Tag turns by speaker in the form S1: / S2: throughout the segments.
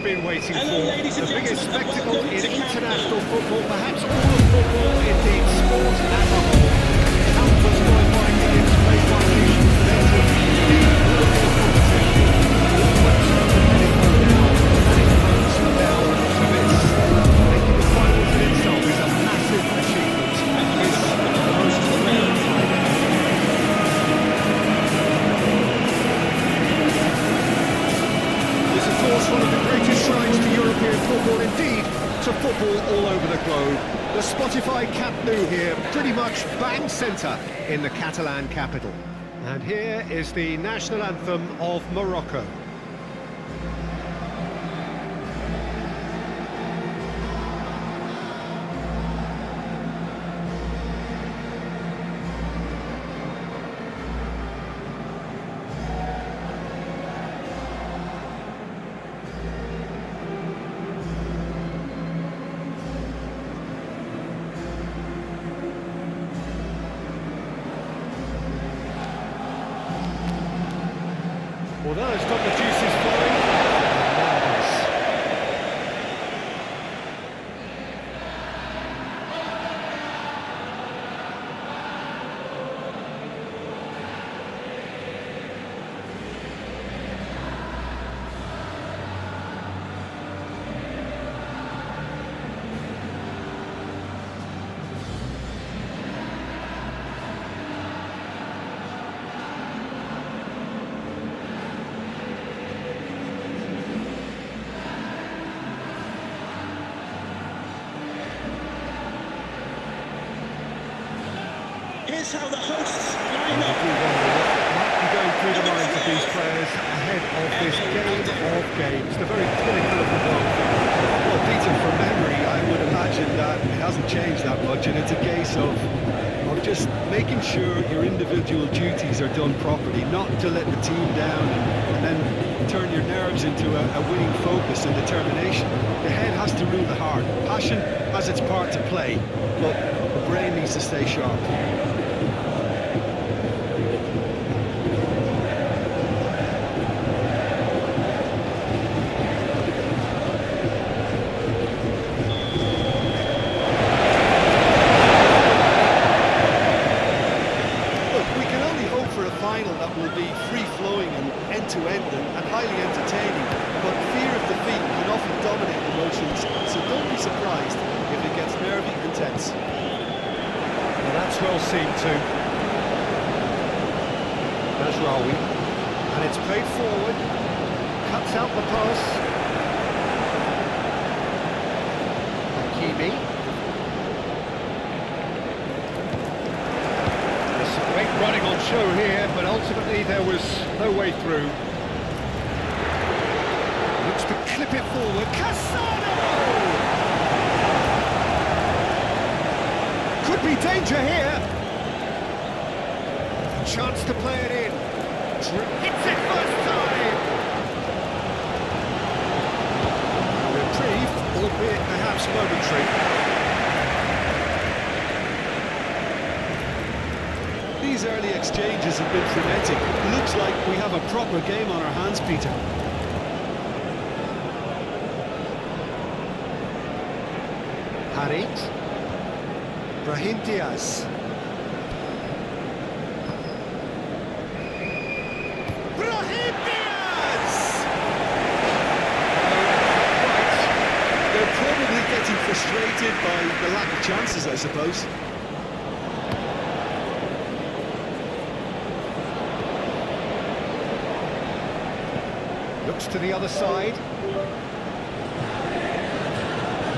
S1: been waiting for. The biggest spectacle in international football, perhaps all of football, indeed sport as a whole. Countless worldwide millions played by nations, veterans, indeed global competition. Movements are heading home now, and it comes down to this. Making the finals in itself is a massive achievement. It's the most rare time. It's of course one of the greatest shrines to European football, indeed to football all over the globe. The Spotify Camp Nou here, pretty much bang centre in the Catalan capital. And here is the national anthem of Morocco. Although it's got the juices flowing, marvellous.
S2: Here's how the hosts line up.
S1: Might be going through the minds of these players ahead of this game of games, the very pinnacle of the world.
S3: Well, Peter, from memory, I would imagine that it hasn't changed that much, and it's a case of just making sure your individual duties are done properly, not to let the team down and then turn your nerves into a winning focus and determination. The head has to rule the heart. Passion has its part to play, but the brain needs to stay sharp. That will be free-flowing and end-to-end and highly entertaining, but fear of defeat can often dominate emotions, so don't be surprised if it gets nervy and tense.
S1: Well, that's well seen too. Mazraoui, and it's played forward, cuts out the pass. Hakimi. Great running on show here, but ultimately there was no way through. Looks to clip it forward. Cassano! Could be danger here. Chance to play it in. Hits it first time. Reprieve, albeit perhaps momentary.
S3: These early exchanges have been frenetic. Looks like we have a proper game on our hands, Peter.
S1: Harit. Brahim Diaz. Brahim Diaz!
S3: They're probably getting frustrated by the lack of chances, I suppose.
S1: Looks to the other side.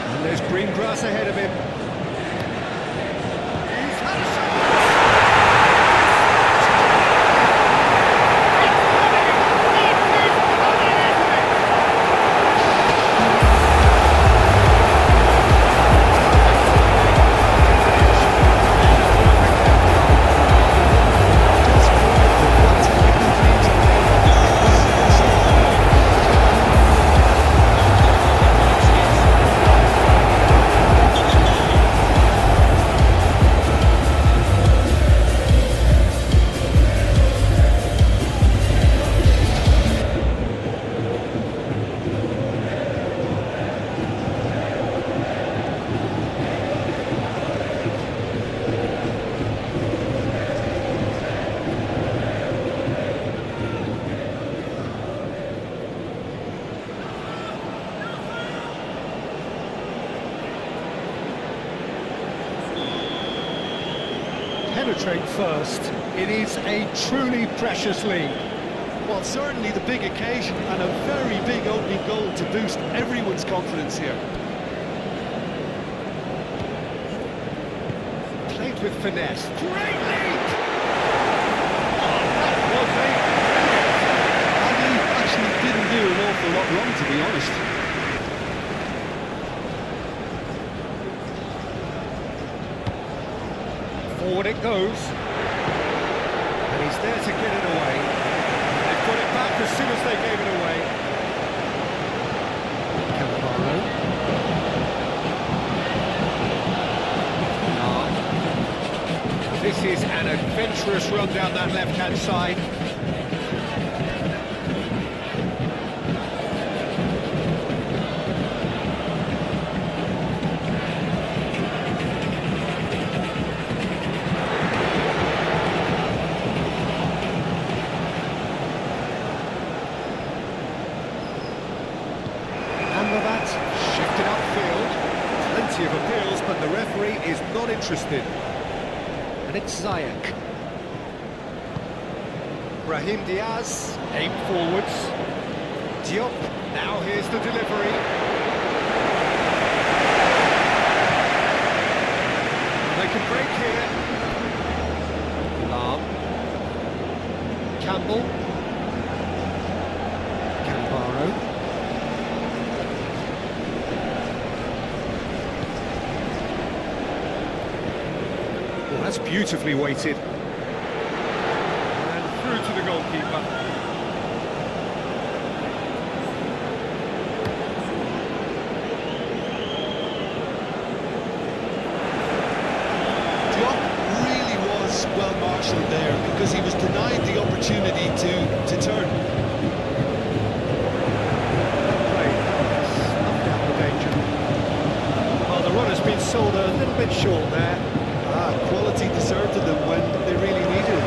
S1: And there's green grass ahead of him. He's had a shot! penetrate first. It is a truly precious lead.
S3: Well, certainly the big occasion and a very big opening goal to boost everyone's confidence here.
S1: Played with finesse. Great lead! That was a
S3: And he actually didn't do an awful lot wrong, to be honest.
S1: forward it goes. And he's there to get it away. They've got it back as soon as they gave it away. Camparo. This is an adventurous run down that left-hand side. Shifted upfield, plenty of appeals, but the referee is not interested. And it's Ziyech. Brahim Diaz, aim forwards. Diop, now here's the delivery. They can break here. Lam. Campbell. Camparo. That's beautifully weighted. And through to the goalkeeper.
S3: Diop really was well marshalled there because he was denied the opportunity to turn.
S1: Snuffed out the danger. Well, the run has been sold a little bit short there.
S3: Quality deserted them when they really needed it.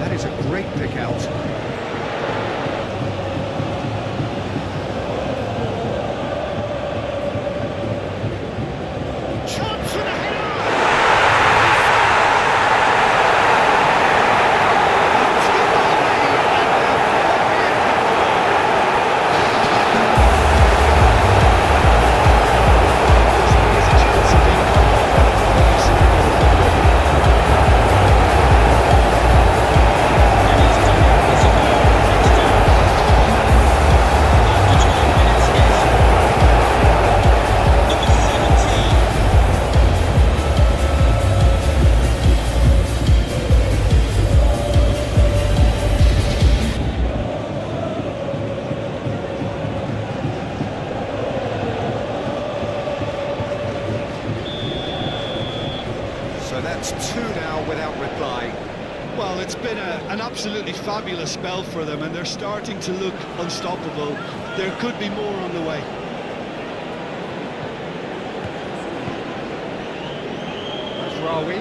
S1: That is a great pick out. Chance for the header! So that's two now without reply.
S3: Well, it's been an absolutely fabulous spell for them, and they're starting to look unstoppable. There could be more on the way.
S1: That's Rawi.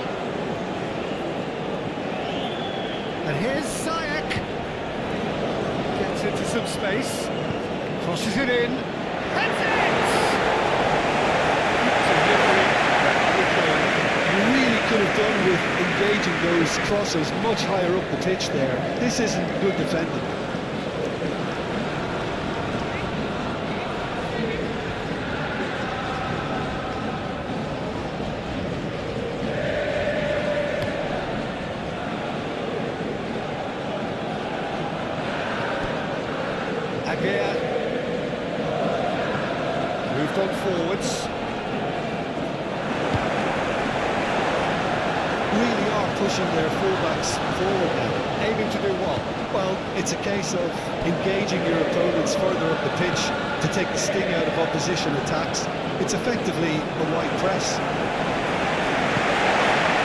S1: And here's Ziyech. Gets into some space. Crosses it in. That's it!
S3: You really could have done with engaging those crosses much higher up the pitch there. This isn't good defending.
S1: Aguirre. Moved on forwards.
S3: Really are pushing their fullbacks forward now.
S1: Aiming to do what?
S3: Well, it's a case of engaging your opponents further up the pitch to take the sting out of opposition attacks. It's effectively a wide press.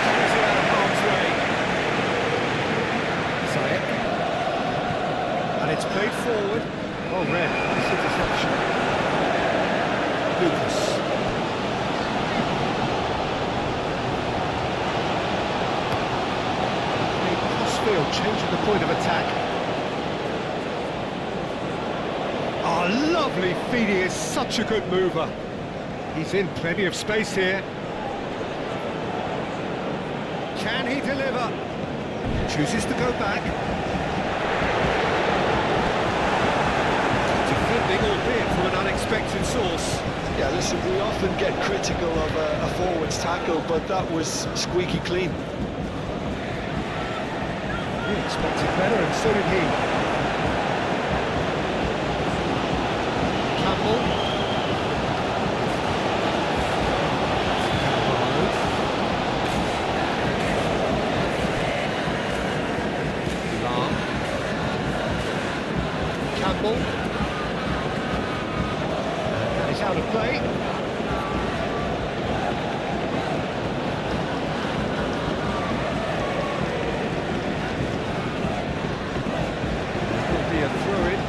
S1: Clears it out of harm's way. Ziyech. And it's played forward. Oh, red. This interception. Lucas. Crossfield changing the point of attack. Oh,
S3: Oh, lovely feed. He is such a good mover. He's in plenty of space here. Can he deliver? Chooses to go back. Defending, albeit from an unexpected source.
S4: Yeah, listen, we often get critical of a forward's tackle, but that was squeaky clean.
S3: He expected better, and so did he. Campbell. Campbell. And he's out of play. Will be a throw-in.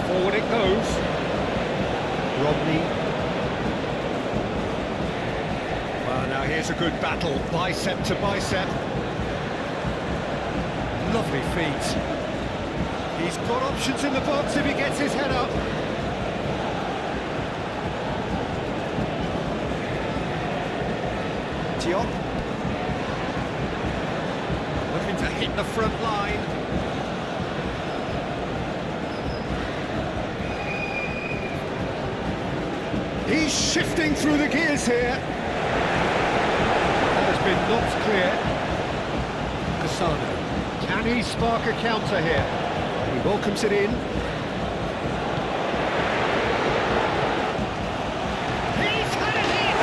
S3: Forward it goes. Rodney. Well, now here's a good battle, bicep to bicep. Lovely feet. He's got options in the box if he gets his head up. Diop. Looking to hit the front line. He's shifting through the gears here. That has been knocked clear. Cassano. Can he spark a counter here? He welcomes it in. He's had a hit!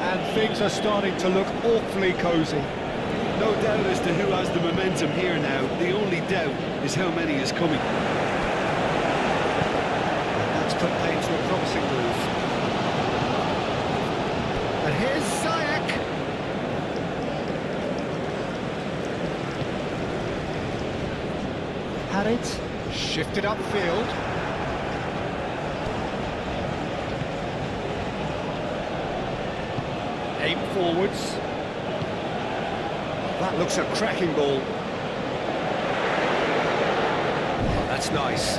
S3: And things are starting to look awfully cosy.
S4: No doubt as to who has the momentum here now. The only doubt is how many is coming.
S3: That's put play into a promising move. And here's Ziyech. Had it. Shifted upfield. Aim forwards. That looks a cracking ball. Oh, that's nice.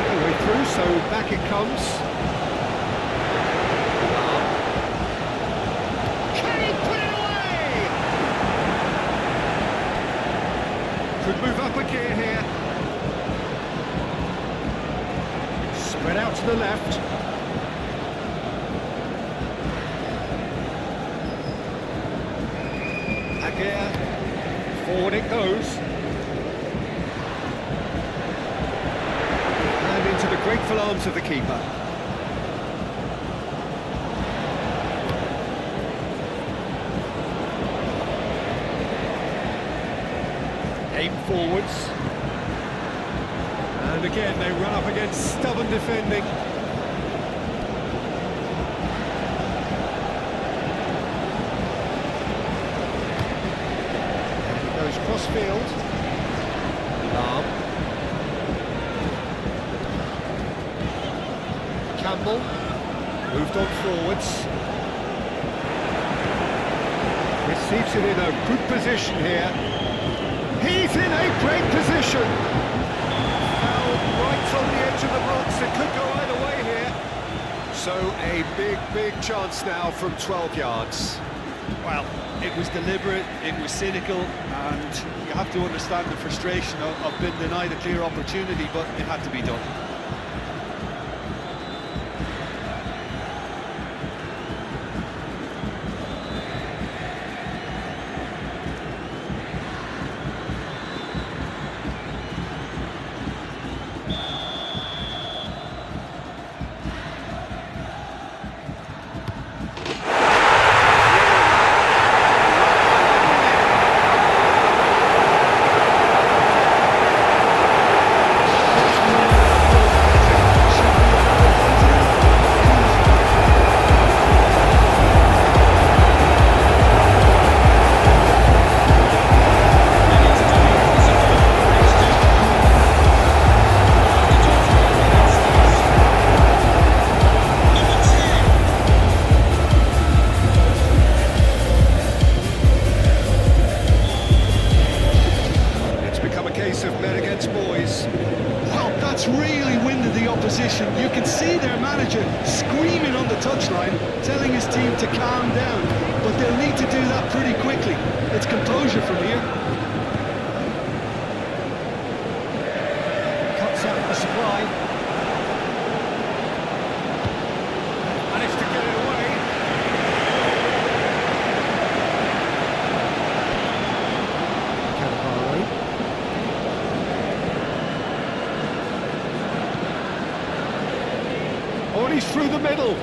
S3: All the way through, so back it comes. Can he put it away? Could move up a gear here. Spread out to the left. Forward it goes. And into the grateful arms of the keeper. Aim forwards. And again, they run up against stubborn defending. Crossfield. Lam. Campbell. Moved on forwards. Chris Receives it in a good position here. He's in a great position. Foul right on the edge of the box. It could go either way here. So a big chance now from 12 yards. Well, it was deliberate, it was cynical, and you have to understand the frustration of being denied a clear opportunity, but it had to be done. Really winded the opposition. You can see their manager screaming on the touchline, telling his team to calm down, but they'll need to do that pretty quickly. It's composure from here.
S1: Cuts out the supply. Managed to get it away.
S3: Oh, and he's through the middle.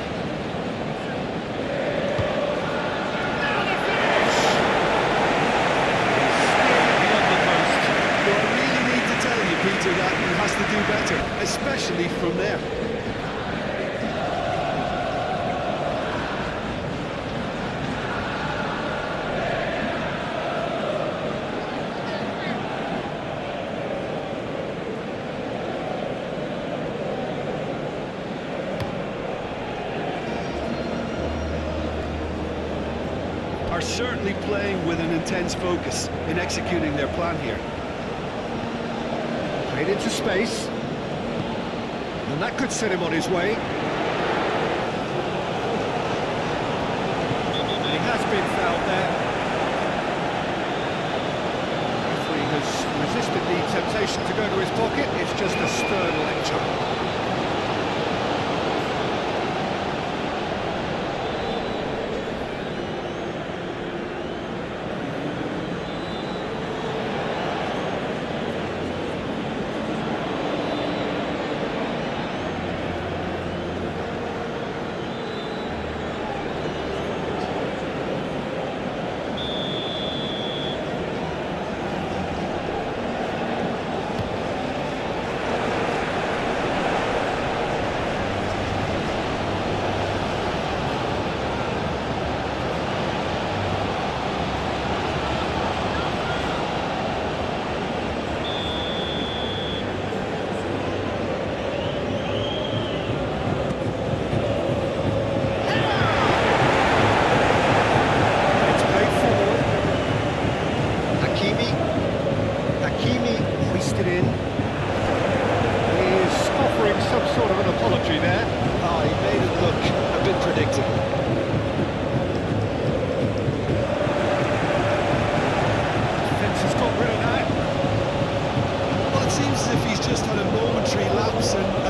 S3: Peter, that he has to do better, especially from there. Are certainly playing with an intense focus in executing their plan here.
S1: Played into space, and that could set him on his way. And he has been fouled there. Referee has resisted the temptation to go to his pocket. It's just a stern lecture.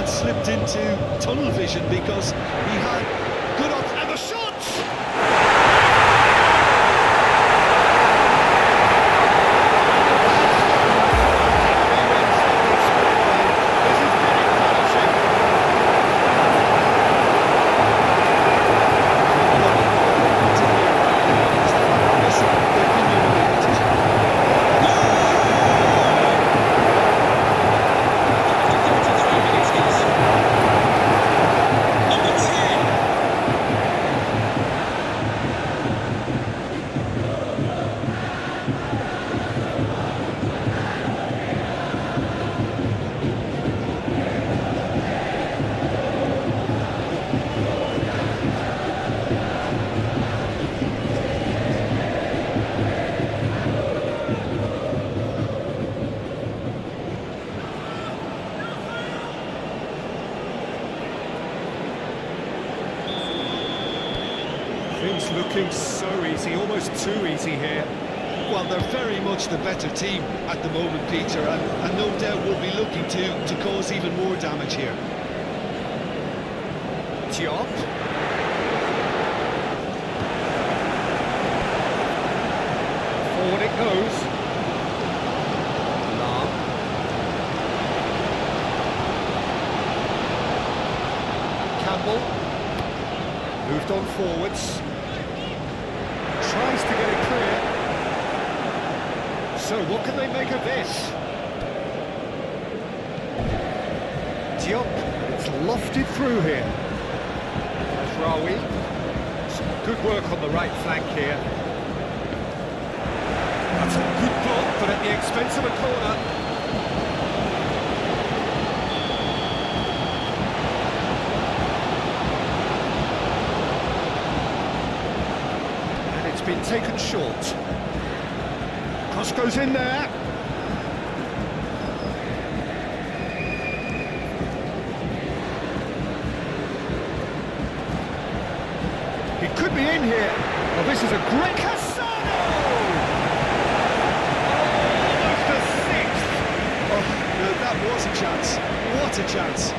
S3: Slipped into tunnel vision because he had good options. And the shots!
S1: Things looking so easy, almost too easy here.
S3: Well, they're very much the better team at the moment, Peter, and no doubt will be looking to cause even more damage here.
S1: Diop. Forward it goes. Lam. Campbell. Moved on forwards. Tries to get it clear. So what can they make of this? Diop. It's lofted through here. There's Rawi. Some good work on the right flank here. That's a good block, but at the expense of a corner. And it's been taken short. Cross goes in there. He could be in here. Oh, this is a great Cassano! Almost a sixth.
S3: Oh, no, that was a chance. What a chance.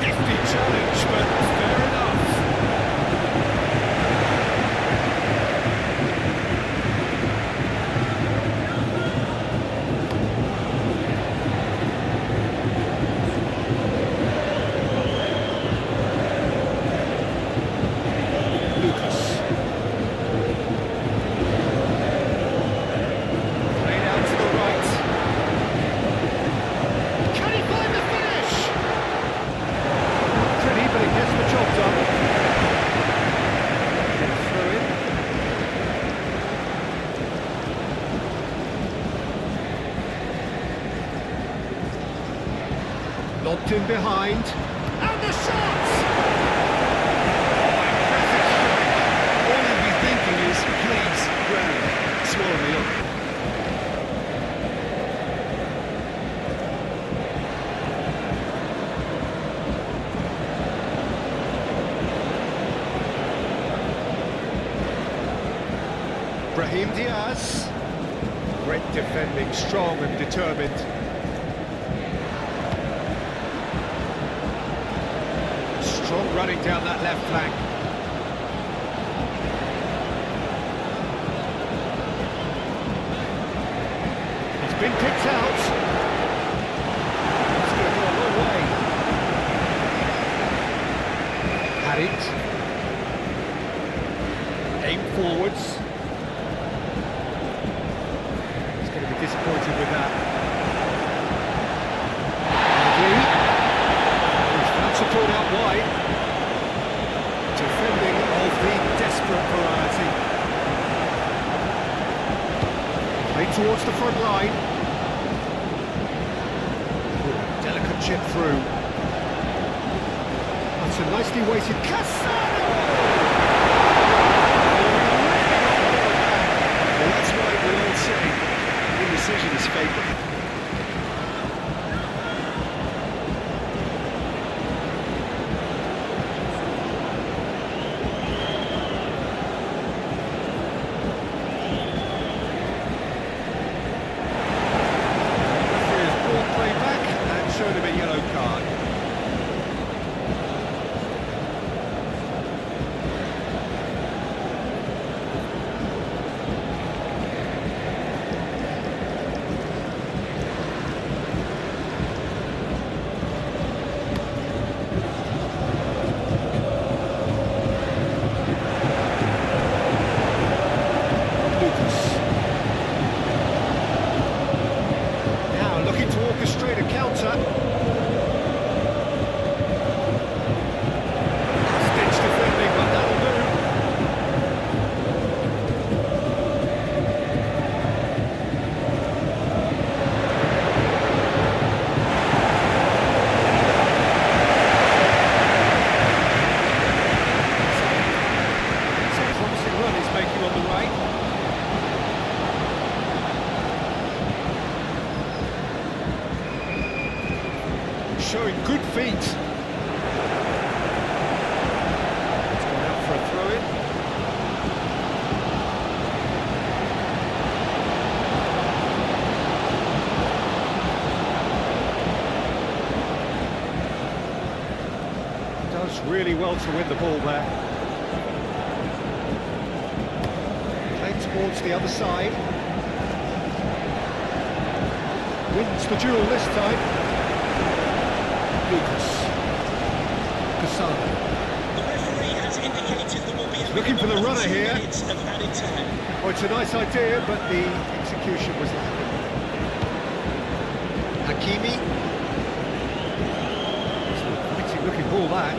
S1: Nifty challenge, but fair enough. Lucas. Played out to the right. Can he find the finish? Pretty, but he gets the job done. Through it. Lobbed in behind. And the shot!
S3: All he'll be thinking is, please, ground, swallow me up.
S1: Brahim Diaz. Great defending, strong and determined. Strong running down that left flank. He's been picked out. He's going to go a long way. Had it. Aim forwards. He's going to be disappointed with that. Support out wide. Defending of the desperate variety. Played towards the front line. Ooh, delicate chip through. That's a nicely weighted Cassano!
S3: Well, that's why we all say indecision is fatal.
S1: Showed him a yellow card.
S3: showing good feet. It's gone out for a throw-in. Does really well to win the ball there. Played towards the other side. Wins the duel this time. Lucas. Casano.
S2: The referee has indicated there will be a
S3: Looking for the
S2: minimum of
S3: runner
S2: 2
S3: here.
S2: minutes of added time.
S3: Oh, it's a nice idea, but the execution was lacking. Hakimi. It's a pretty looking ball, that.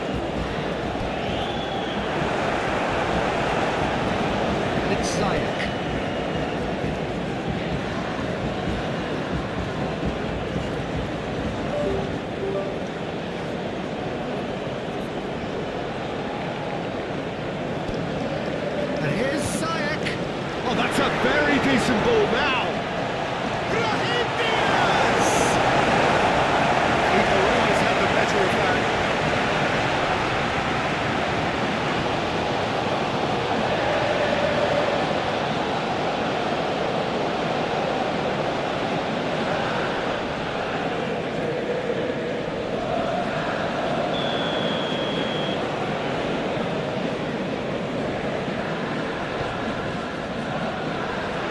S3: And it's Ziyech. And here's Ziyech. Oh, that's a very decent ball now. Brahim Diaz! Keeper always had the better of that.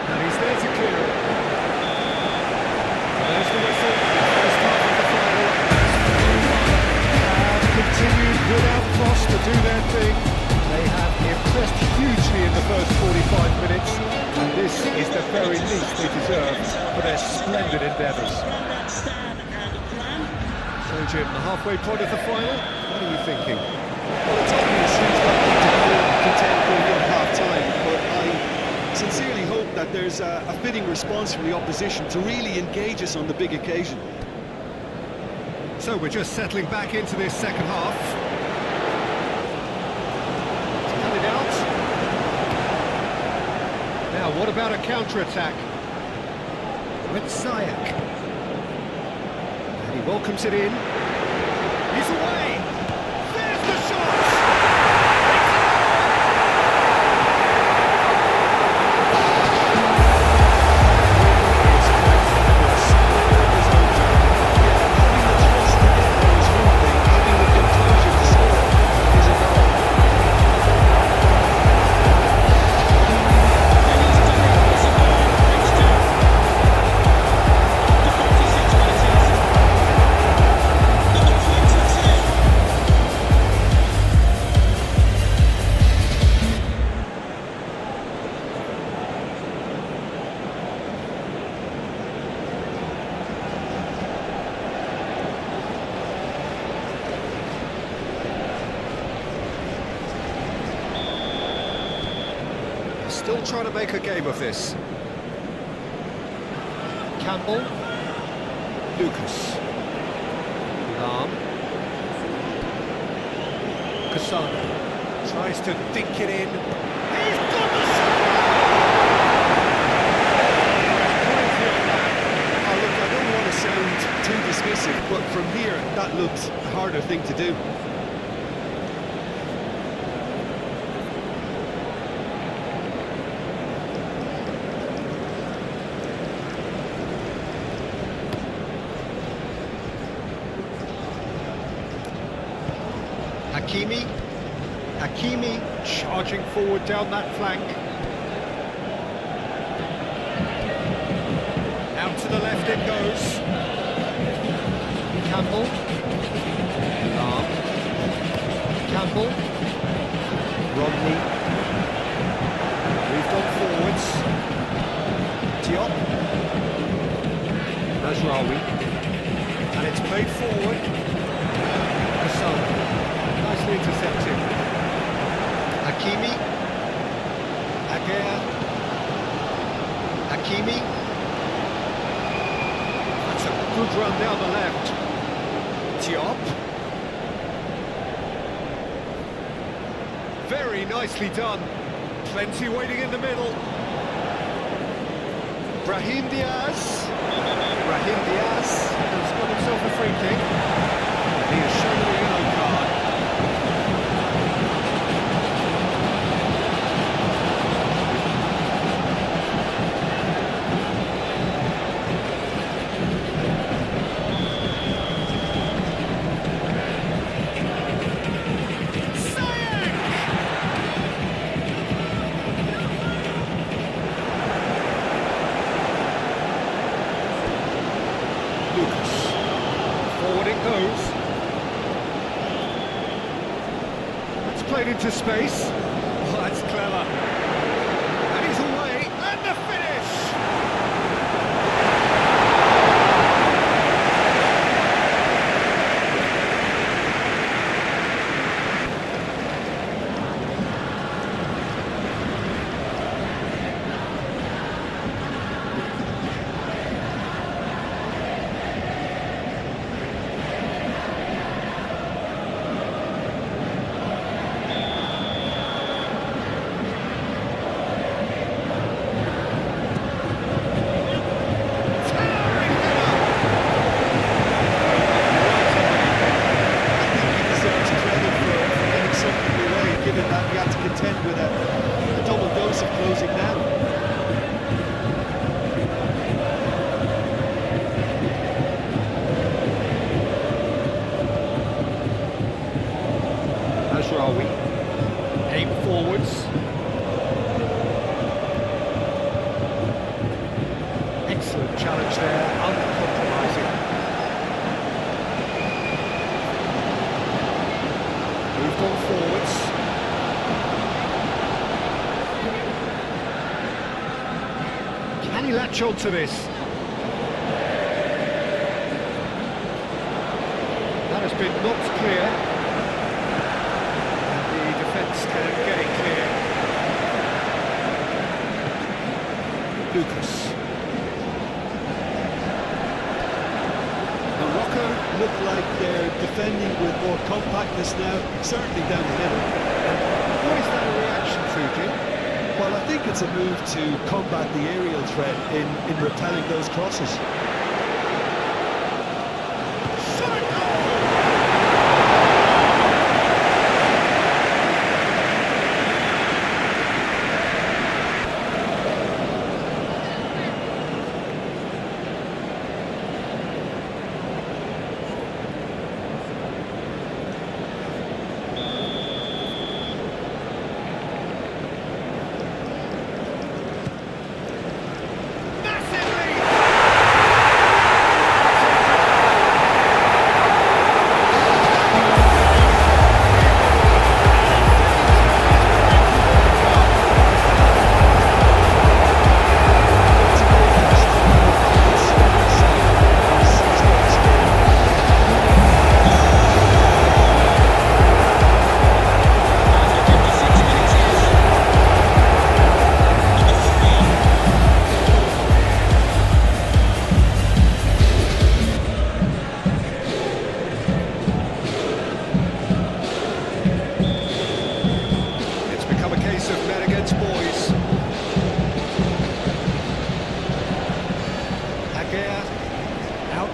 S3: And he's there to clear it. There's the whistle. First half of the final. Have continued without loss to do their thing. They have impressed hugely in the first 45 minutes, and this is the very least they deserve for their splendid endeavours.
S2: Stan and Gran.
S3: So, Jim, the halfway point of the final, what are you thinking?
S4: Well, it's obvious who's likely to contend going in half-time, but I sincerely hope that there's a fitting response from the opposition to really engage us on the big occasion.
S3: So we're just settling back into this second half. It's coming out. Now, what about a counter-attack? With Ziyech. And he welcomes it in. He's away! There's the shot! Still trying to make a game of this. Campbell. Lucas. Lam. Casano. Tries to dink it in. He's got the shot!
S4: Oh, look, I don't want to sound too dismissive, but from here, that looks a harder thing to do.
S3: Hakimi charging forward down that flank. Out to the left it goes. Campbell. Lam. Campbell. Rodney. Moved on forwards. Diop. Mazraoui. And it's played forward. Hassan. Nicely intercepted. Hakimi. Agea. Hakimi. That's a good run down the left. Diop. Very nicely done. Plenty waiting in the middle. Brahim Diaz. Brahim Diaz has got himself a free kick.
S1: He has shown a yellow card. Forward it goes. It's played into space. Oh, that's clever. And he's away. And the finish! Aim forwards. Excellent challenge there, uncompromising. Moved on forwards. Can he latch on to this? That has been knocked clear. Can get it clear. Lucas.
S3: Morocco look like they're defending with more compactness now, certainly down the middle.
S1: What is that a reaction to, Jim?
S3: Well, I think it's a move to combat the aerial threat in repelling those crosses.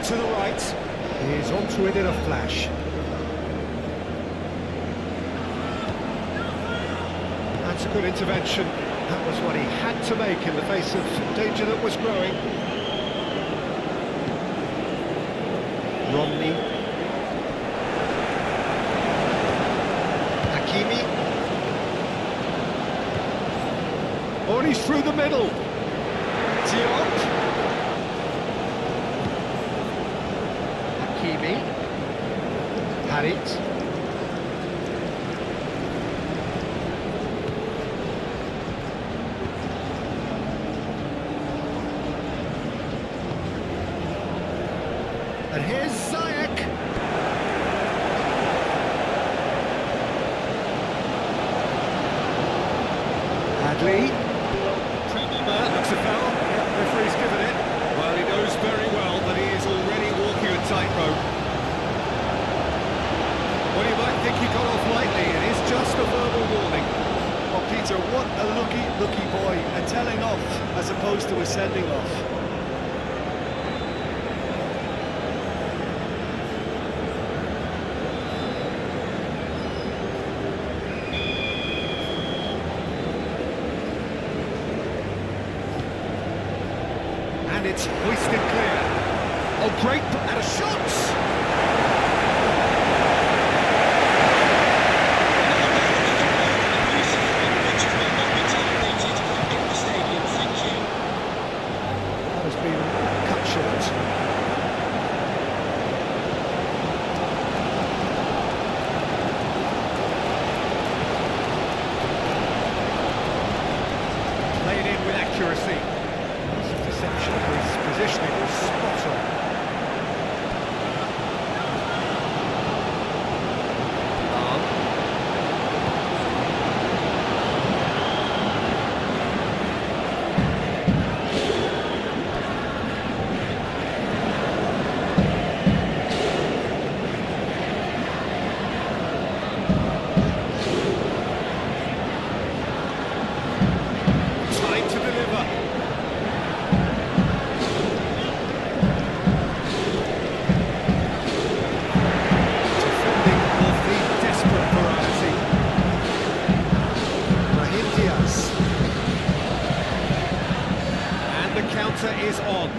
S1: To the right, he's onto it in a flash. That's a good intervention. That was what he had to make in the face of danger that was growing. Romney. Hakimi. Oh, and he's through the middle. Diop. Hakimi. Had it. And here's Ziyech. Hadley. Looks a foul. Yeah, referee's given it. Well, he knows very well that he is already walking a tightrope. Well, you might think he got off lightly. It is just a verbal warning.
S3: Oh, Peter, what a lucky boy. A telling off as opposed to a sending off.
S1: It's hoisted clear. Oh, great, and a shot! That has been cut short. Played in with accuracy. His deception, his positioning was spot on. Time to deliver. Defending of the desperate variety. Brahim Diaz. And the counter is on.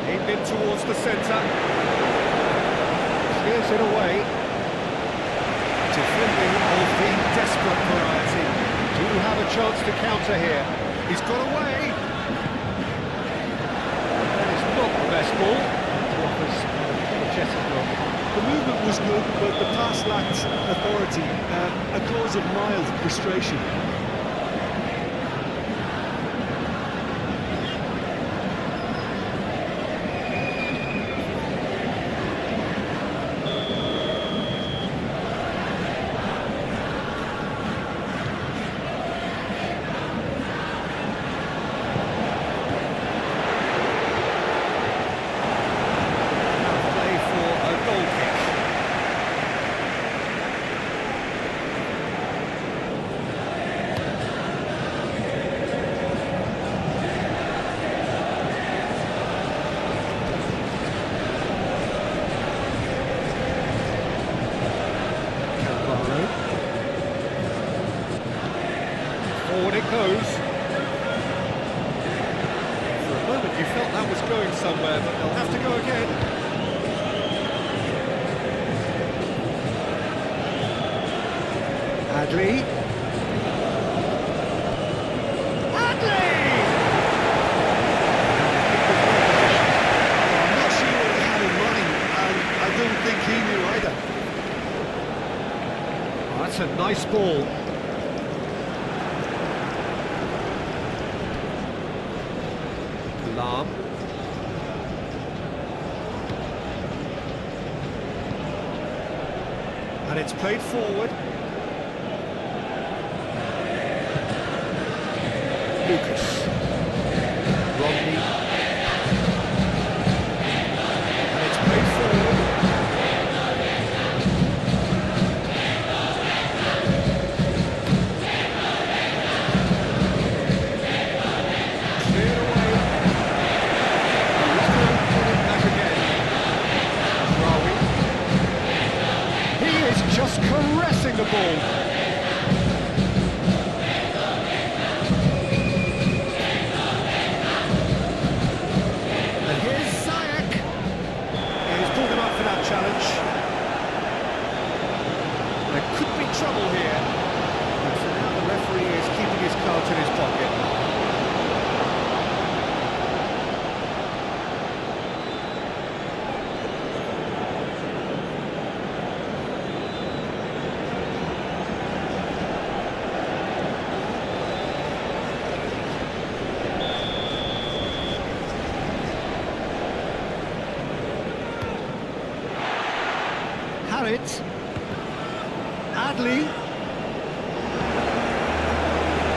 S1: Aimed in towards the centre. Clears it away. Defending of the desperate variety. Do have a chance to counter here. He's got away. That is not the best ball. He offers an energetic look.
S3: The movement was good, but the pass lacked authority, a cause of mild frustration.
S1: Play for a goal kick. Cannavaro. Forward it goes. For a moment you felt that was going somewhere, but they'll have to go again. Adley. Adley!
S3: I'm not sure what he had in mind, and I don't think he knew either.
S1: Oh, that's a nice ball. Lam. And it's played forward. Lucas. Rodney. And it's played forward. Cleared away. And he's going to put it back again. Rawi. He is just caressing the ball. And here's Ziyech. He's pulled him up for that challenge. There could be trouble here. But for now the referee is keeping his cards in his pocket. Harrit. Adley.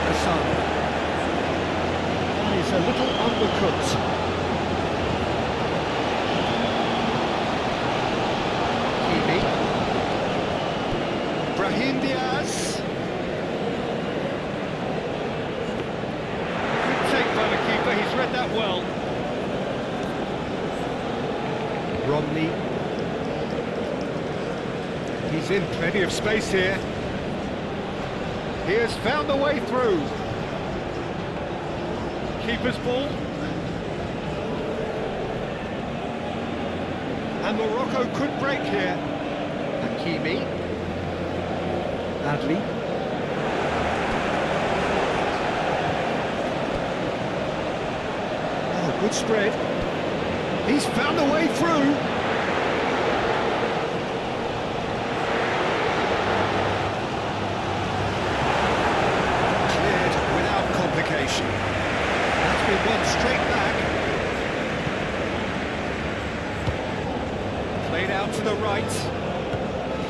S1: Hassan. He's a little undercooked. Kimi. Brahim Diaz. Good take by the keeper, he's read that well. Romney. He's in plenty of space here. He has found the way through. Keeper's ball. And Morocco could break here. Hakimi. Adli. Oh, good spread. He's found a way through. Cleared without complication. That's been won straight back. Played out to the right.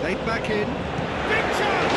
S1: Played back in. Big chance!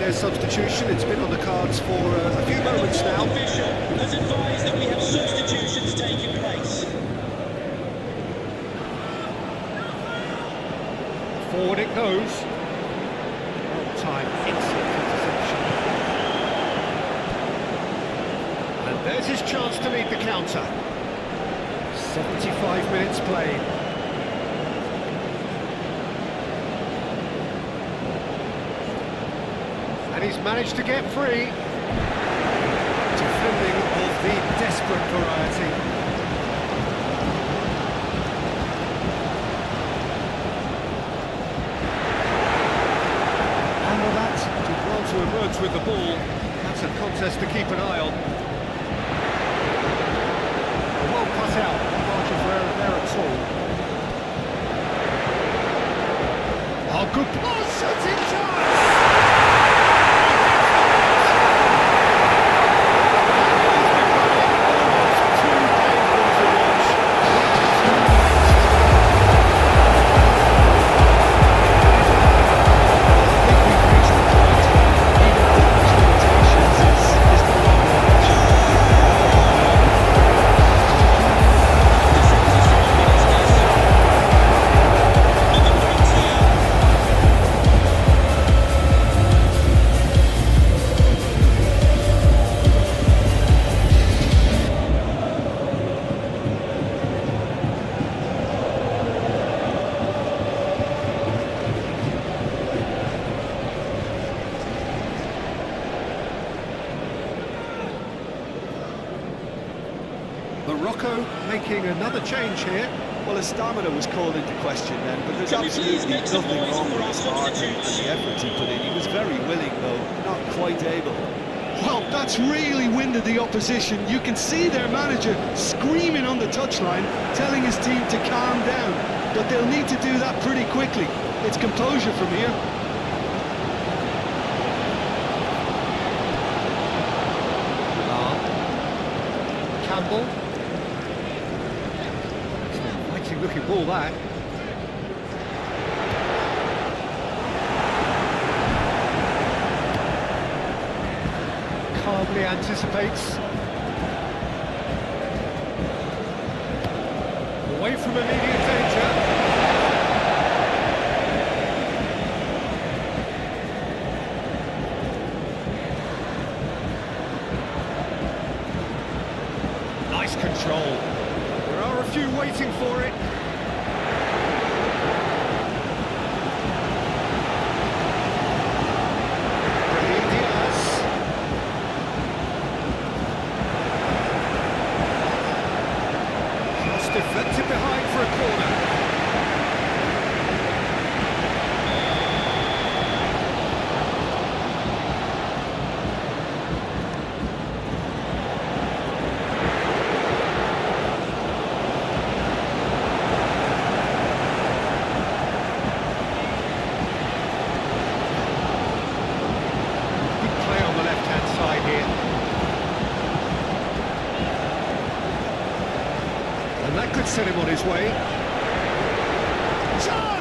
S1: Substitution. It's been on the cards for a few moments now.
S2: Official has advised that we have substitutions taking place.
S1: Forward it goes. Time, excellent interception. And there's his chance to lead the counter. 75 minutes played. And he's managed to get free. Defending of the desperate variety. And with that, did well to emerge with the ball. That's a contest to keep an eye on. Well cut out, no margin for error there at all. Oh, good pass, shooting chance! Morocco making another change here.
S4: Well, his stamina was called into question then, but there's
S2: Can we please
S4: absolutely
S2: make some
S4: nothing
S2: noise
S4: wrong
S2: for
S4: with
S2: our
S4: his heart and
S2: substitutes?
S4: the effort he put in. He was very willing, though, not quite able.
S3: Well, that's really winded the opposition. You can see their manager screaming on the touchline, telling his team to calm down. But they'll need to do that pretty quickly. It's composure from here.
S1: Campbell. Fighting looking ball that. Calmly anticipates. Away from immediate danger. Nice control. There are a few waiting for it. Deflected behind for a corner. And that could set him on his way.
S2: Chance!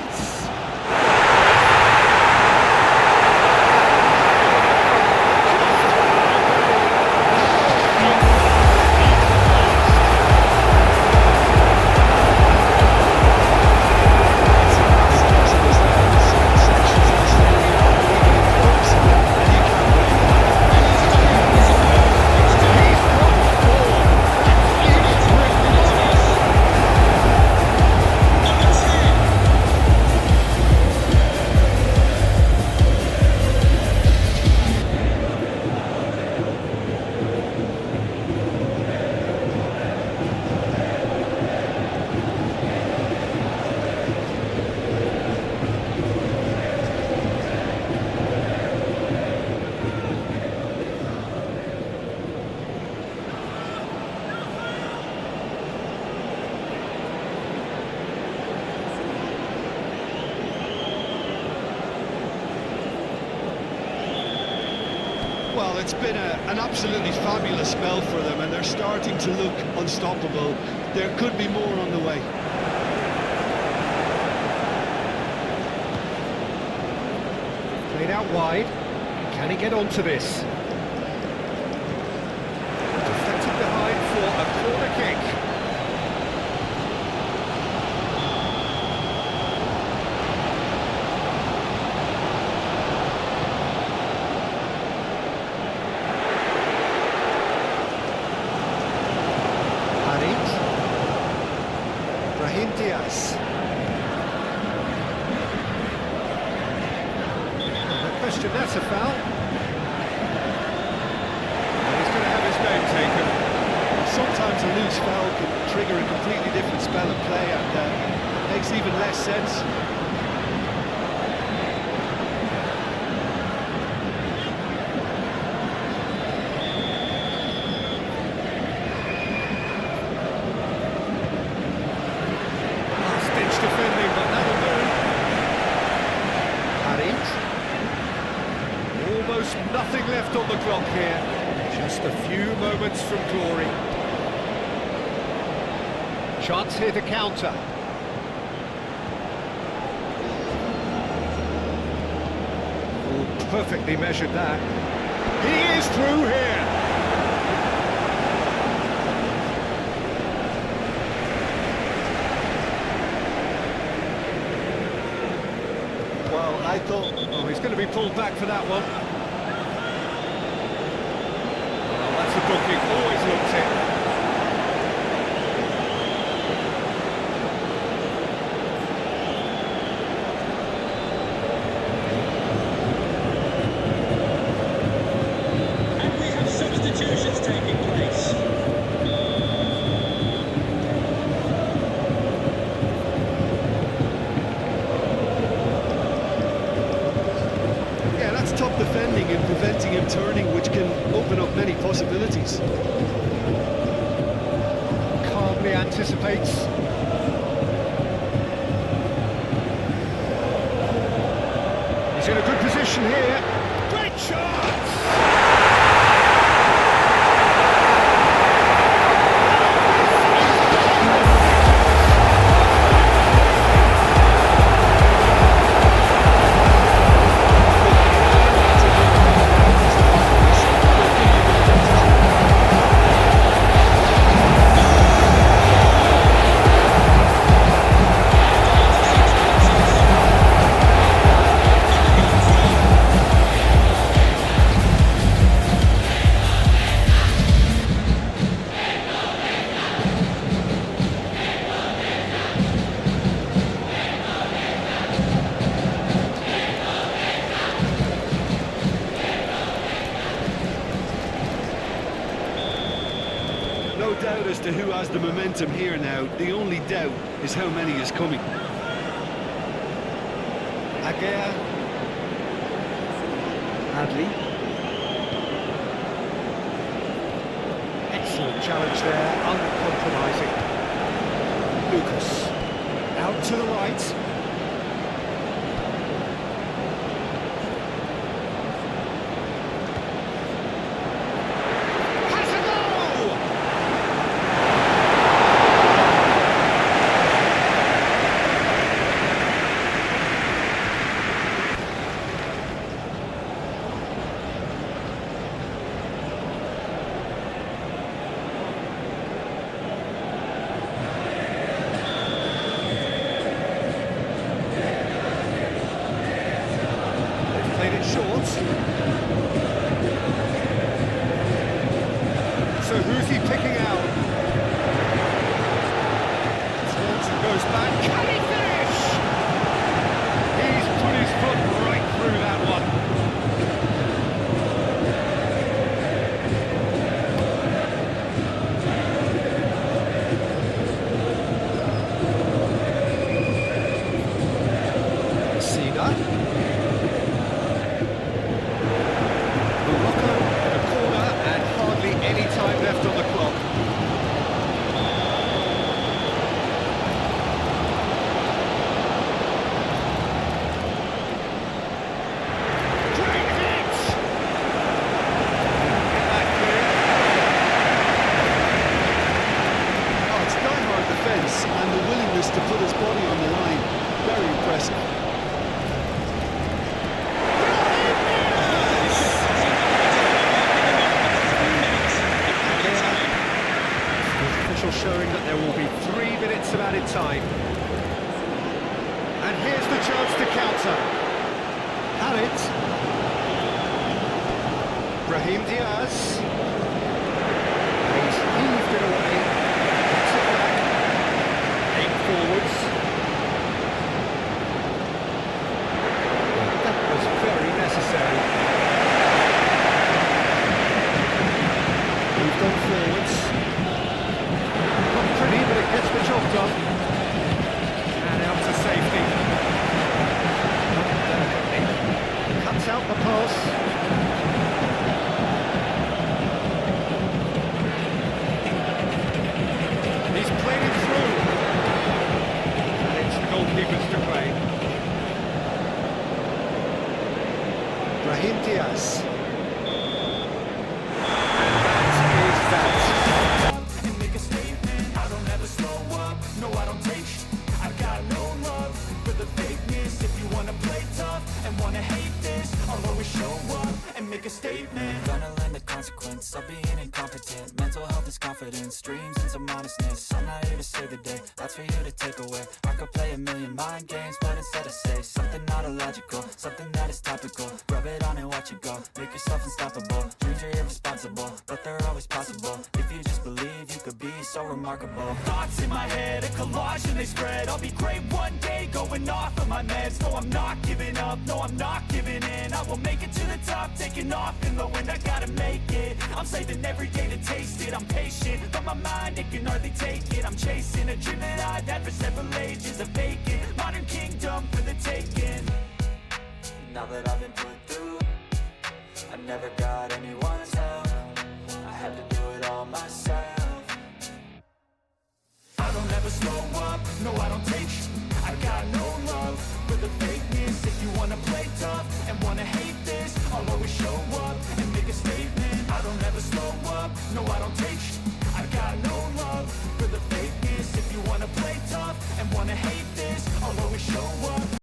S3: Well, it's been an absolutely fabulous spell for them, and they're starting to look unstoppable. There could be more on the way.
S1: Played out wide. Can he get onto this? Deflected behind for a corner kick. Diaz. No question, that's a foul. And he's going to have his name taken.
S3: Sometimes a loose foul can trigger a completely different spell of play, and makes even less sense.
S1: Defending, but that'll do. Harit. Almost nothing left on the clock here. Just a few moments from glory. Chance here to counter. Oh, perfectly measured that. He is through here.
S3: I thought...
S1: Oh, he's going to be pulled back for that one. Oh, that's a booking. Always looked it.
S2: And we have substitutions taking place.
S3: Top defending and preventing him turning, which can open up many possibilities.
S1: Calmly anticipates. He's in a good position here. Great chance!
S3: No doubt as to who has the momentum here now. The only doubt is how many is coming.
S1: Aguirre. Adley. Excellent challenge there, uncompromising. Lucas. Out to the right. Has a goal! goes back. Can he finish? He's put his foot right through that one.
S3: See that?
S1: Morocco in a corner and hardly any time left on the clock. Great hit! Get that clear.
S3: Oh, it's die-hard defence and the willingness to put his body on the line. Very impressive.
S1: Official showing that there will be 3 minutes of added time. And here's the chance to counter. Had it. Brahim Diaz. He's heaved it away. Puts it back. 8 forwards. That was very necessary. Moved on forwards. Not pretty, but it gets the job done. And out to safety. Cuts out the pass. He's played it through. And it's the goalkeepers to play.
S3: Brahim Diaz.
S1: And that is that.
S5: And make a statement. I don't ever slow up. No, I don't take I've got no love for the fakeness. If you wanna play tough and wanna hate this, I'll always show up and make a statement.
S6: Gonna learn the consequence of being incompetent. Mental health is confidence, dreams and some honestness. I'm not here to save the day, that's for you to take away. I could play a million mind games, but instead I say something not illogical, something that is topical. Rub it on and watch it go, make yourself unstoppable. Dreams are irresponsible, but they're always possible. If you just believe, you could be so remarkable.
S5: Thoughts in my head, a collage and they spread. I'll be great one day, going off of my meds. No, I'm not giving up, no, I'm not giving in. I will make it to the top, taking off in the wind. I gotta make it, I'm saving every day to taste it. I'm patient, but my mind, it can hardly take it. I'm chasing a dream that I've had for several ages. A vacant, modern kingdom for the taking.
S6: Now that I've been put through, I never got anyone's help. I had to do it all myself.
S5: I don't ever slow up, no I don't take I got no love for the fakeness. If you wanna play